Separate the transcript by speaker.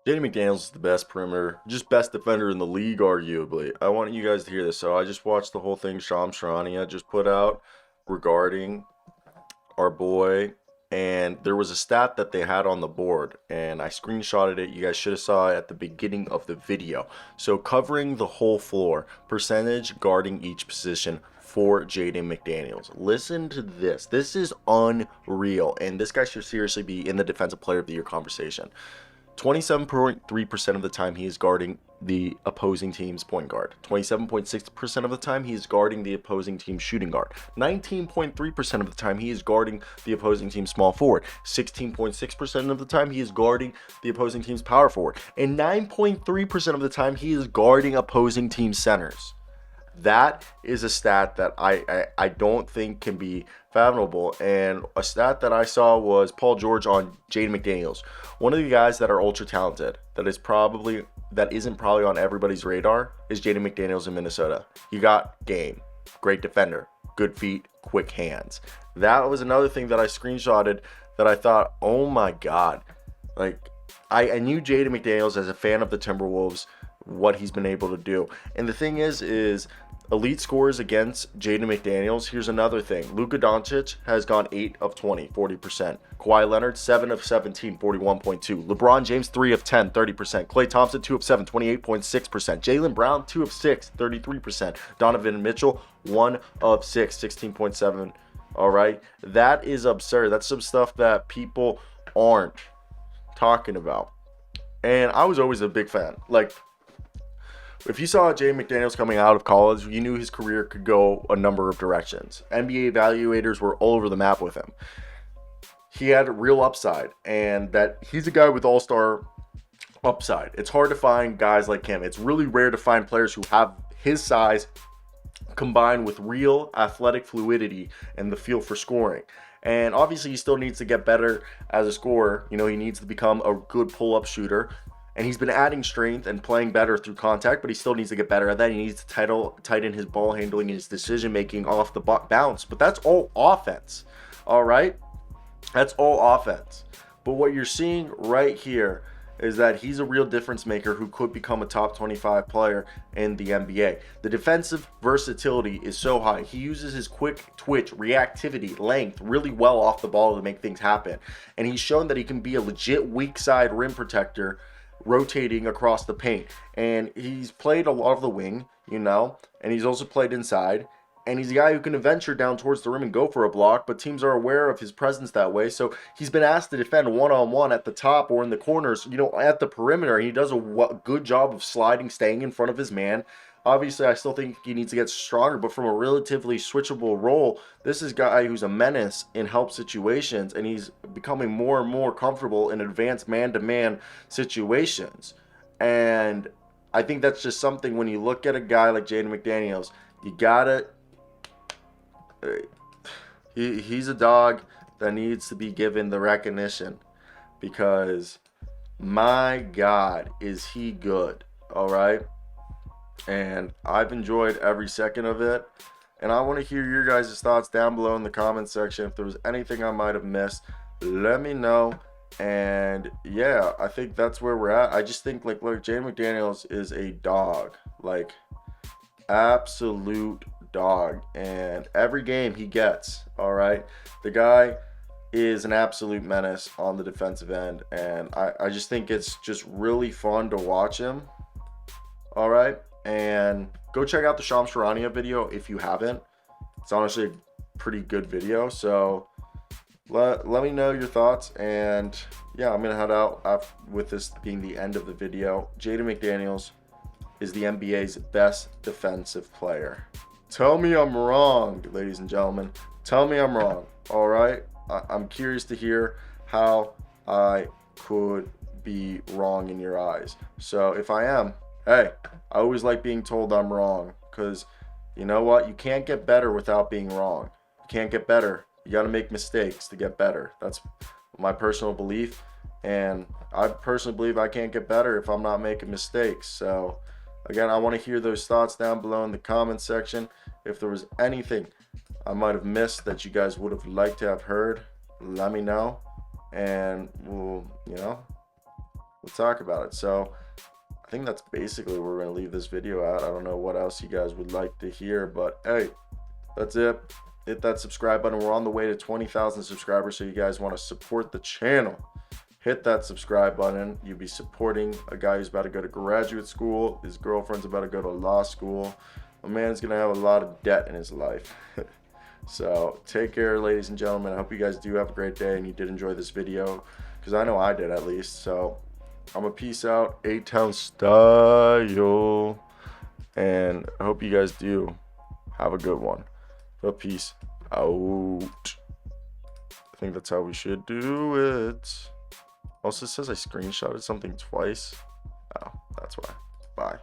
Speaker 1: Jaden McDaniels is the best perimeter, just best defender in the league, arguably. I want you guys to hear this. So I just watched the whole thing Charania just put out regarding our boy, and there was a stat that they had on the board, and I screenshotted it. You guys should have saw it at the beginning of the video. So covering the whole floor, percentage guarding each position for Jaden McDaniels. Listen to this. This is unreal, and this guy should seriously be in the Defensive Player of the Year conversation. 27.3% of the time he is guarding the opposing team's point guard. 27.6% of the time he is guarding the opposing team's shooting guard. 19.3% of the time he is guarding the opposing team's small forward. 16.6% of the time he is guarding the opposing team's power forward. And 9.3% of the time he is guarding opposing team centers. That is a stat that I don't think can be fathomable. And a stat that I saw was Paul George on Jaden McDaniels. One of the guys that are ultra talented that isn't probably on everybody's radar is Jaden McDaniels in Minnesota. You got game, great defender, good feet, quick hands. That was another thing that I screenshotted that I thought, oh my God. Like, I knew Jaden McDaniels as a fan of the Timberwolves, what he's been able to do. And the thing is elite scores against Jaden McDaniels. Here's another thing. Luka Doncic has gone 8 of 20, 40%. Kawhi Leonard, 7 of 17, 41.2. LeBron James, 3 of 10, 30%. Klay Thompson, 2 of 7, 28.6%. Jaylen Brown, 2 of 6, 33%. Donovan Mitchell, 1 of 6, 16.7. All right. That is absurd. That's some stuff that people aren't talking about. And I was always a big fan. Like, if you saw Jaden McDaniels coming out of college, you knew his career could go a number of directions. NBA evaluators were all over the map with him. He had real upside, and that he's a guy with all-star upside. It's hard to find guys like him. It's really rare to find players who have his size combined with real athletic fluidity and the feel for scoring. And obviously, he still needs to get better as a scorer. You know, he needs to become a good pull-up shooter. And he's been adding strength and playing better through contact, but he still needs to get better at that. He needs to tighten his ball handling and his decision making off the bounce. But that's all offense, all right? That's all offense. But what you're seeing right here is that he's a real difference maker who could become a top 25 player in the NBA. The defensive versatility is so high. He uses his quick twitch, reactivity, length really well off the ball to make things happen. And he's shown that he can be a legit weak side rim protector rotating across the paint. And he's played a lot of the wing, you know, and he's also played inside. And he's a guy who can venture down towards the rim and go for a block, but teams are aware of his presence that way. So he's been asked to defend one-on-one at the top or in the corners, you know, at the perimeter. He does a good job of sliding, staying in front of his man. Obviously, I still think he needs to get stronger, but from a relatively switchable role, this is a guy who's a menace in help situations, and he's becoming more and more comfortable in advanced man-to-man situations. And I think that's just something when you look at a guy like Jaden McDaniels, you gotta... He's a dog that needs to be given the recognition because, my God, is he good, all right? And I've enjoyed every second of it. And I want to hear your guys' thoughts down below in the comment section. If there was anything I might have missed, let me know. And yeah, I think that's where we're at. I just think, like, look, Jaden McDaniels is a dog. Like, absolute dog. And every game he gets, all right? The guy is an absolute menace on the defensive end. And I just think it's just really fun to watch him. All right? And go check out the Charania video if you haven't. It's honestly a pretty good video. So let me know your thoughts. And yeah, I'm going to head out with this being the end of the video. Jaden McDaniels is the NBA's best defensive player. Tell me I'm wrong, ladies and gentlemen. Tell me I'm wrong. All right? I'm curious to hear how I could be wrong in your eyes. So if I am, hey, I always like being told I'm wrong because you know what? You can't get better without being wrong. You can't get better. You got to make mistakes to get better. That's my personal belief. And I personally believe I can't get better if I'm not making mistakes. So, again, I want to hear those thoughts down below in the comment section. If there was anything I might have missed that you guys would have liked to have heard, let me know. And we'll we'll talk about it. So I think that's basically where we're going to leave this video at. I don't know what else you guys would like to hear, but hey, that's it. Hit that subscribe button. We're on the way to 20,000 subscribers, so you guys want to support the channel, hit that subscribe button. You'll be supporting a guy who's about to go to graduate school. His girlfriend's about to go to law school. A man's going to have a lot of debt in his life. So take care, ladies and gentlemen. I hope you guys do have a great day and you did enjoy this video, because I know I did at least. So I'm a peace out, A-Town style, and I hope you guys do have a good one. But peace out. I think that's how we should do it. Also, it says I screenshotted something twice. Oh, that's why. Bye.